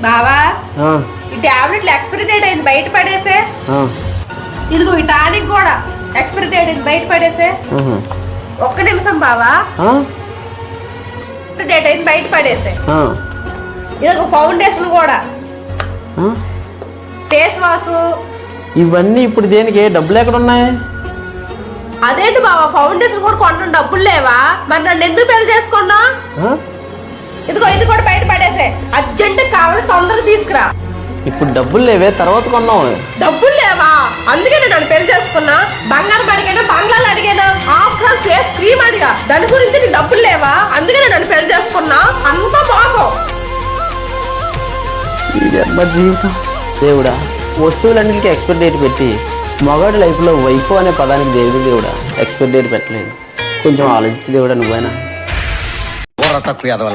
బావా ఈ టాబ్లెట్లు ఎక్స్పైరీ డేట్ అయింది, బయట పడేసే. ఇదిగో ఈ టానిక్ కూడా ఎక్స్పైరీ డేట్ అయింది, బయట పడేసే. ఒక్క నిమిషం బావా, డేట్ అయింది, బయట పడేసే. ఇదిగో ఫౌండేషన్ కూడా, ఫేస్ వాష్. ఇవన్నీ ఇప్పుడు దేనికి? డబ్బులు ఎక్కడ ఉన్నాయి? అదేంటి బావా, ఫౌండేషన్ కూడా కొంటాం, డబ్బులు లేవా? మరి నన్ను ఎందుకు పెళ్లి చేసుకున్నా? ఇదిగో ఇది కూడా బయట పడేసే. అర్జెంట్ కావాలి, తొందరగా తీసుకురా. ఇప్పుడు డబ్బులు లేవే, తర్వాత కొన్నాం. డబ్బులు లేవా? అందుకే నన్ను పెళ్లి చేసుకున్నా. బంగారం అడిగాను, బంగ్లాలు అడిగాను, ఆఫ్టర్ ఫేస్ క్రీమ్ అడిగా. దాని గురించి నీకు డబ్బులు లేవా? అందుకే నన్ను పెళ్లి చేసుకున్నా. అంతా బాగో జీవితం. దేవుడా, వస్తువులన్నిటికీ ఎక్స్పైరీ డేట్ పెట్టి మగాడి లైఫ్లో వైపు అనే పదానికి దేవుడా ఎక్స్పైరీ డేట్ పెట్టలేదు. కొంచెం ఆలోచించి దేవుడా నువ్వైనా.